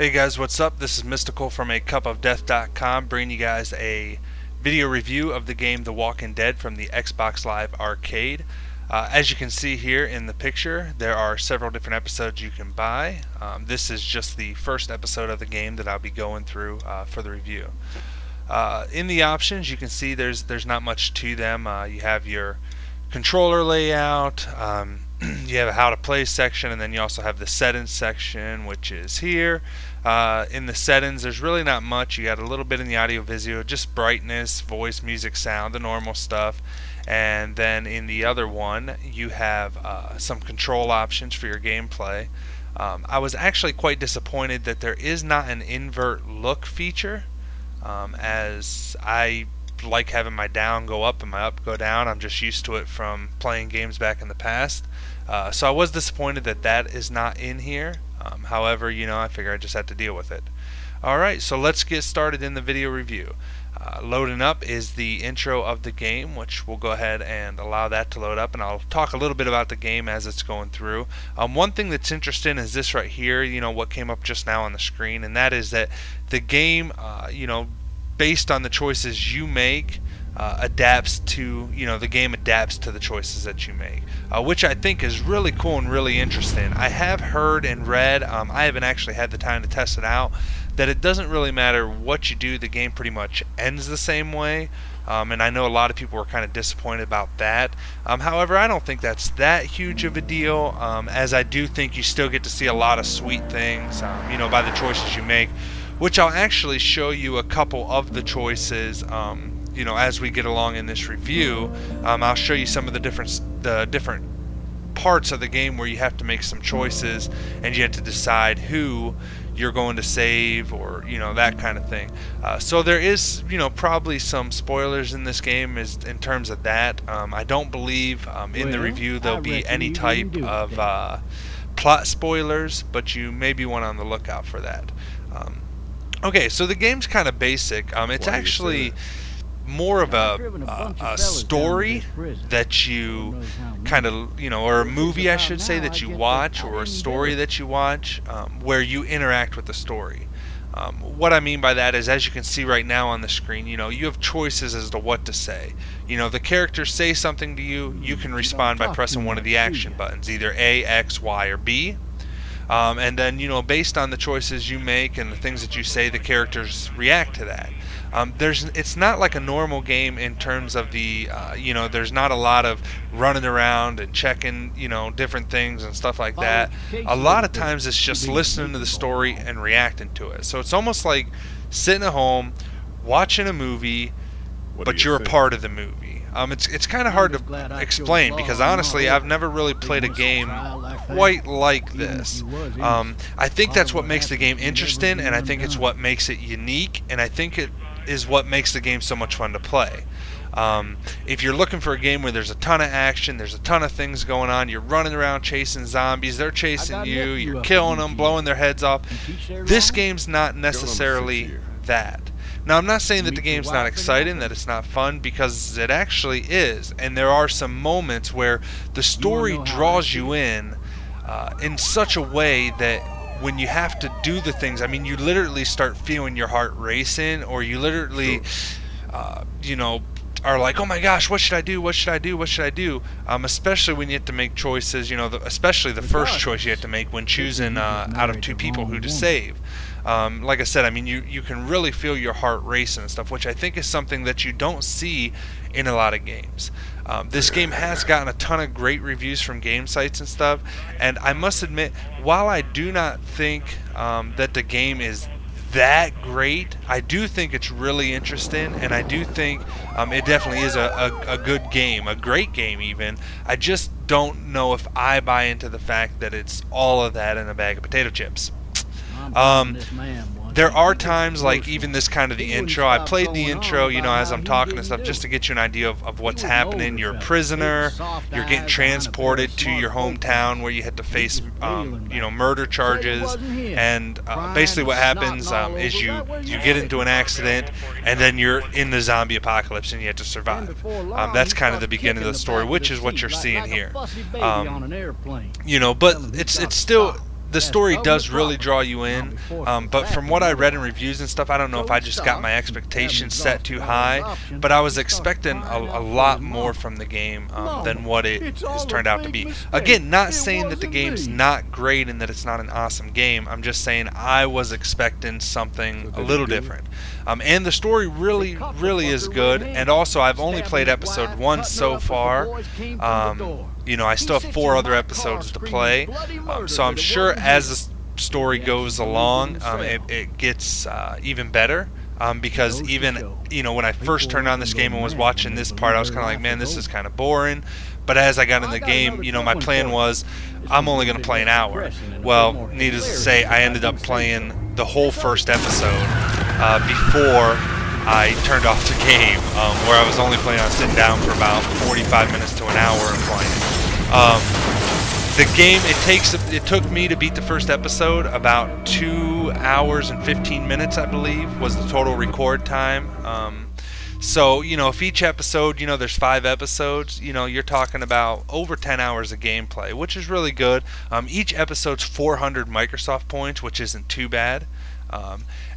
Hey guys, what's up? This is Mystical from acupofdeath.com bringing you guys a video review of the game The Walking Dead from the Xbox Live Arcade. As you can see here in the picture, there are several different episodes you can buy. This is just the first episode of the game that I'll be going through for the review. In the options, you can see there's not much to them. You have your controller layout, you have a how to play section, and then you also have the settings section, which is here. In the settings, there's really not much. You got a little bit in the audio visual, just brightness, voice, music, sound, the normal stuff. And then in the other one, you have some control options for your gameplay. I was actually quite disappointed that there is not an invert look feature, as I like having my down go up and my up go down. I'm just used to it from playing games back in the past. So I was disappointed that that is not in here. However, you know, I figure I just had to deal with it. Alright, so let's get started in the video review. Loading up is the intro of the game, which we'll go ahead and allow that to load up, and I'll talk a little bit about the game as it's going through. One thing that's interesting is this right here, you know, what came up just now on the screen, and that is that the game, you know, based on the choices you make, adapts to, you know, the game adapts to the choices that you make, which I think is really cool and really interesting. I have heard and read, I haven't actually had the time to test it out, that it doesn't really matter what you do, the game pretty much ends the same way. And I know a lot of people were kind of disappointed about that. However, I don't think that's that huge of a deal, as I do think you still get to see a lot of sweet things, you know, by the choices you make, which I'll actually show you a couple of the choices, you know, as we get along in this review. I'll show you some of the different parts of the game where you have to make some choices and you have to decide who you're going to save, or, you know, that kind of thing. So there is, you know, probably some spoilers in this game in terms of that. I don't believe in the review there'll be any type of plot spoilers, but you may be one on the lookout for that. Okay, so the game's kind of basic. It's actually more of a story that you kind of, you know, or a movie, I should say, that you watch, or a story that you watch, where you interact with the story. What I mean by that is, as you can see right now on the screen, you know, you have choices as to what to say. You know, the characters say something to you, you can respond by pressing one of the action buttons, either A, X, Y, or B. And then, you know, based on the choices you make and the things that you say, the characters react to that. It's not like a normal game in terms of the, you know, there's not a lot of running around and checking, you know, different things and stuff like that. A lot of times it's just listening to the story and reacting to it. So it's almost like sitting at home, watching a movie, but you're a part of the movie. It's kind of hard to explain, because honestly I've never really played a game quite like this. I think that's what makes the game interesting, and I think it's what makes it unique, and I think it is what makes the game so much fun to play. If you're looking for a game where there's a ton of action, there's a ton of things going on, you're running around chasing zombies, they're chasing you, you're killing them, blowing their heads off, this game's not necessarily that. Now, I'm not saying that the game's not exciting, that it's not fun, because it actually is, and there are some moments where the story draws you in such a way that when you have to do the things, I mean, you literally start feeling your heart racing, or you literally, you know, are like, oh my gosh, what should I do, what should I do, what should I do? Especially when you have to make choices, you know, especially the first choice you have to make when choosing out of two people who to save. Like I said, I mean, you can really feel your heart racing and stuff, which I think is something that you don't see in a lot of games. This game has gotten a ton of great reviews from game sites and stuff, and I must admit, while I do not think that the game is that great, I do think it's really interesting, and I do think it definitely is a good game, a great game even. I just don't know if I buy into the fact that it's all of that in a bag of potato chips. There are times, like even this kind of the intro, I played the intro, you know, as I'm talking and stuff, just to get you an idea of what's happening. You're a prisoner, you're getting transported to your hometown where you had to face, you know, murder charges, and basically what happens is you get into an accident, and then you're in the zombie apocalypse and you have to survive. That's kind of the beginning of the story, which is what you're seeing here. You know, but it's still, the story does really draw you in, but from what I read in reviews and stuff, I don't know if I just got my expectations set too high, but I was expecting a lot more from the game than what it has turned out to be. Again, not saying that the game's not great and that it's not an awesome game. I'm just saying I was expecting something a little different. And the story really is good, and also I've only played episode 1 so far. You know, I still have 4 other episodes to play, so I'm sure as the story goes along, it gets even better. Because even, you know, when I first turned on this game and was watching this part, I was kind of like, man, this is kind of boring. But as I got in the game, you know, my plan was, I'm only going to play an hour. Well, needless to say, I ended up playing the whole first episode before I turned off the game, where I was only planning on sitting down for about 45 minutes to an hour and playing. The game, it took me to beat the first episode about 2 hours and 15 minutes, I believe, was the total record time. So, you know, if each episode, you know, there's 5 episodes, you know, you're talking about over 10 hours of gameplay, which is really good. Each episode's 400 Microsoft points, which isn't too bad.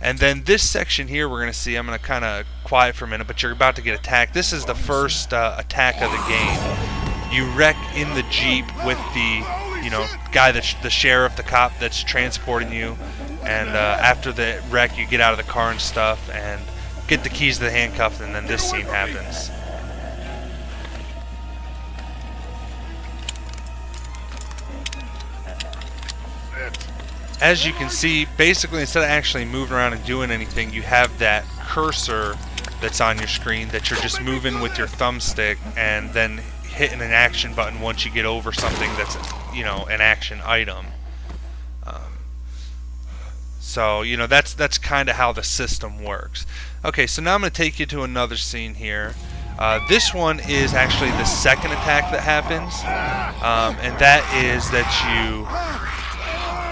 And then this section here we're going to see, I'm going to kind of quiet for a minute, but you're about to get attacked. This is the first attack of the game. You wreck in the Jeep with the, you know, guy that's the sheriff, the cop that's transporting you, and after the wreck you get out of the car and stuff and get the keys to the handcuffs, and then this scene happens. As you can see, basically instead of actually moving around and doing anything, you have that cursor that's on your screen that you're just moving with your thumbstick and then hitting an action button once you get over something that's, you know, an action item. So, you know, that's kind of how the system works. Okay, so now I'm going to take you to another scene here. This one is actually the second attack that happens, and that is that you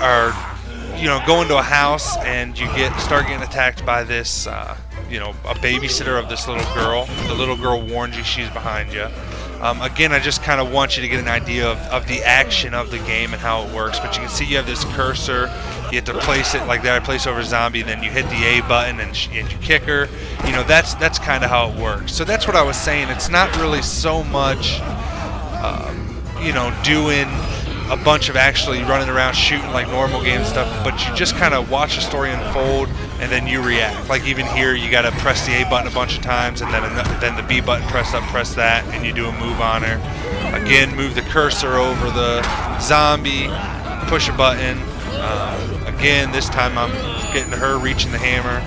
are, you know, go into a house and you start getting attacked by this, you know, a babysitter of this little girl. The little girl warns you she's behind you. Again, I just kind of want you to get an idea of the action of the game and how it works. But you can see you have this cursor. You have to place it like that. I place over a zombie, then you hit the A button and you kick her. You know, that's kind of how it works. So that's what I was saying. It's not really so much, you know, doing a bunch of actually running around shooting like normal game stuff, but you just kind of watch the story unfold and then you react. Like even here, you got to press the A button a bunch of times, and then the B button, press that, and you do a move on her. Again, move the cursor over the zombie, push a button. Again, this time I'm getting to her, reaching the hammer.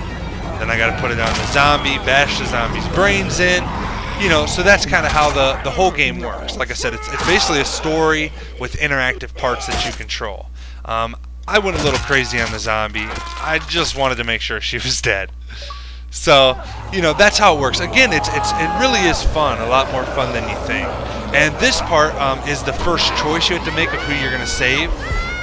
Then I got to put it on the zombie, bash the zombie's brains in. You know, so that's kind of how the whole game works. Like I said, it's basically a story with interactive parts that you control. I went a little crazy on the zombie. I just wanted to make sure she was dead. So, you know, that's how it works. Again, it really is fun, a lot more fun than you think. And this part is the first choice you have to make of who you're going to save.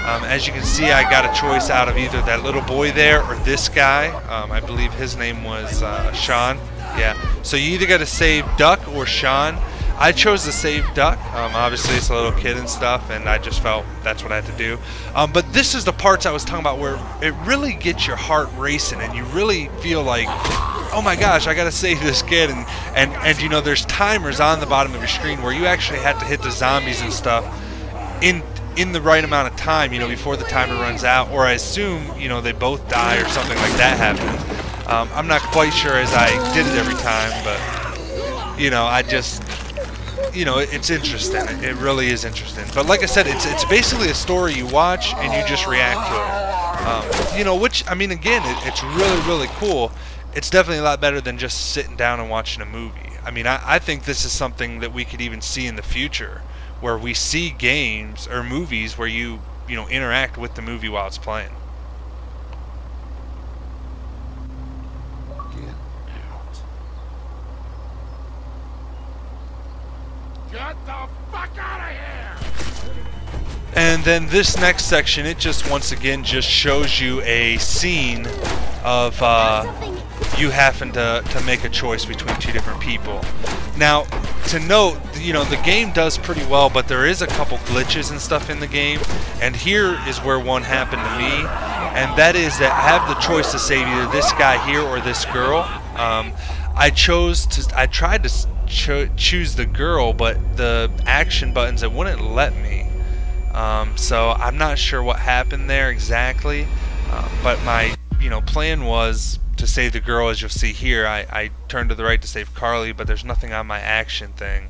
As you can see, I got a choice out of either that little boy there or this guy. I believe his name was Sean. Yeah, so you either got to save Duck or Sean. I chose to save Duck. Obviously, it's a little kid and stuff, and I just felt that's what I had to do. But this is the parts I was talking about where it really gets your heart racing, and you really feel like, oh my gosh, I got to save this kid. And you know, there's timers on the bottom of your screen where you actually have to hit the zombies and stuff in the right amount of time, you know, before the timer runs out, or I assume, you know, they both die or something like that happens. I'm not quite sure as I did it every time, but, you know, I just, you know, it's interesting. It really is interesting. But like I said, it's basically a story you watch and you just react to it. You know, which, I mean, again, it's really cool. It's definitely a lot better than just sitting down and watching a movie. I mean, I think this is something that we could even see in the future, where we see games or movies where you know, interact with the movie while it's playing. Get the fuck out of here! And then this next section, it just once again just shows you a scene of you having to make a choice between two different people. Now, to note, the game does pretty well, but there is a couple glitches and stuff in the game, and here is where one happened to me, and that is that I have the choice to save either this guy here or this girl. I tried to choose the girl, but the action buttons, it wouldn't let me. So I'm not sure what happened there exactly, but my plan was to save the girl. As you'll see here, I turned to the right to save Carly, but there's nothing on my action thing.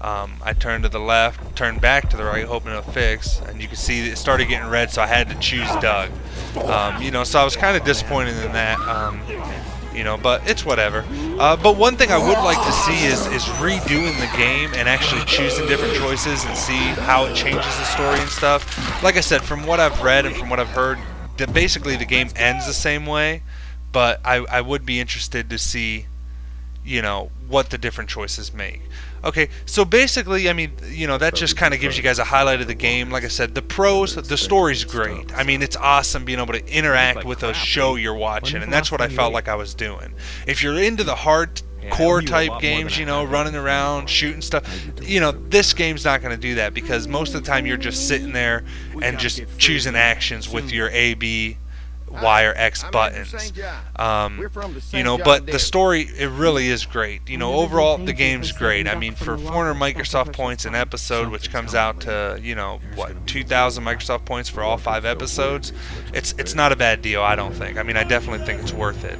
I turned to the left, turned back to the right, hoping it'll fix, and you can see it started getting red, so I had to choose Doug. So I was kind of disappointed in that. But it's whatever. But one thing I would like to see is redoing the game and actually choosing different choices and see how it changes the story and stuff. Like I said, from what I've read and from what I've heard, basically the game ends the same way, but I would be interested to see, what the different choices make. Okay, so basically, I mean, that just kind of gives you guys a highlight of the game. Like I said, the pros, the story's great. I mean, it's awesome being able to interact with a show you're watching, and that's what I felt like I was doing. If you're into the hardcore type games, running around, shooting stuff, this game's not going to do that, because most of the time you're just sitting there and just choosing actions with your A, B, Y, or X buttons. But the story, it really is great. Overall the game's great. I mean, for 400 Microsoft points an episode, which comes out to 2,000 Microsoft points for all 5 episodes, it's not a bad deal, I don't think. I mean, I definitely think it's worth it.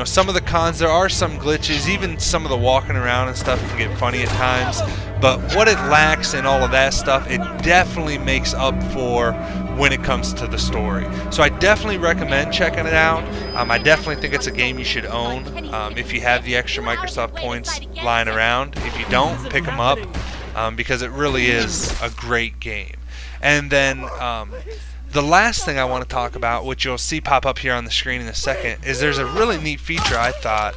Some of the cons, there are some glitches, even some of the walking around and stuff can get funny at times, but what it lacks and all of that stuff, it definitely makes up for when it comes to the story. So I definitely recommend checking it out. I definitely think it's a game you should own if you have the extra Microsoft points lying around. If you don't, pick them up, because it really is a great game. And then the last thing I want to talk about, which you'll see pop up here on the screen in a second, is there's a really neat feature, I thought,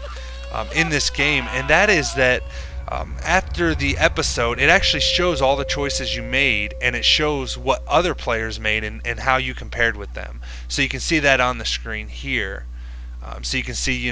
in this game, and that is that after the episode, it actually shows all the choices you made, and it shows what other players made and how you compared with them. So you can see that on the screen here. So you can see,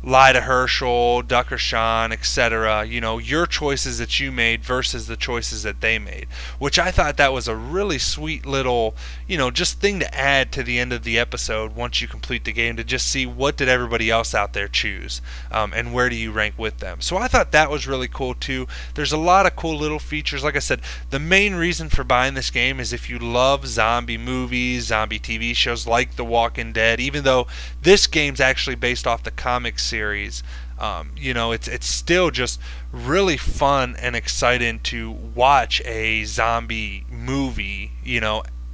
Lyda Herschel, Ducker Sean, etc., your choices that you made versus the choices that they made, which I thought that was a really sweet little, just thing to add to the end of the episode once you complete the game, to just see what did everybody else out there choose, and where do you rank with them. So I thought that was really cool too. There's a lot of cool little features. Like I said, the main reason for buying this game is if you love zombie movies, zombie TV shows like The Walking Dead, even though this game's actually based off the comic series. It's still just really fun and exciting to watch a zombie movie,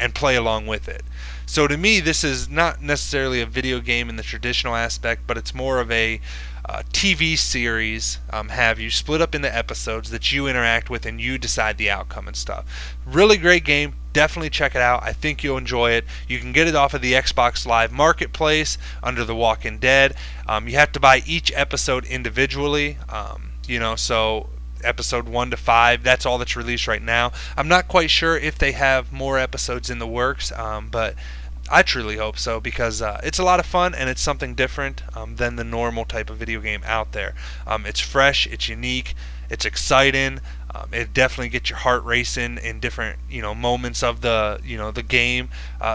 and play along with it. So to me, this is not necessarily a video game in the traditional aspect, but it's more of a TV series. Have you split up into episodes that you interact with and you decide the outcome and stuff. Really great game. Definitely check it out. I think you'll enjoy it. You can get it off of the Xbox Live Marketplace under The Walking Dead. You have to buy each episode individually. So episode 1 to 5, that's all that's released right now. I'm not quite sure if they have more episodes in the works, but I truly hope so, because it's a lot of fun and it's something different than the normal type of video game out there. It's fresh, it's unique, it's exciting. It definitely gets your heart racing in different moments of the the game.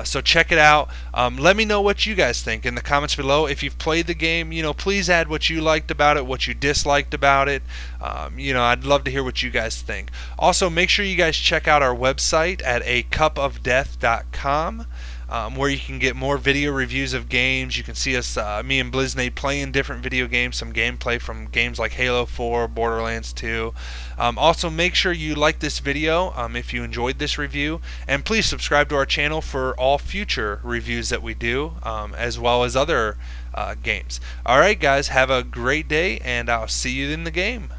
So check it out. Let me know what you guys think in the comments below. If you've played the game, please add what you liked about it, what you disliked about it. I'd love to hear what you guys think. Also, make sure you guys check out our website at acupofdeath.com. Where you can get more video reviews of games. You can see us, me and Bliznade, playing different video games, some gameplay from games like Halo 4, Borderlands 2. Also, make sure you like this video if you enjoyed this review, and please subscribe to our channel for all future reviews that we do, as well as other games. Alright guys, have a great day, and I'll see you in the game.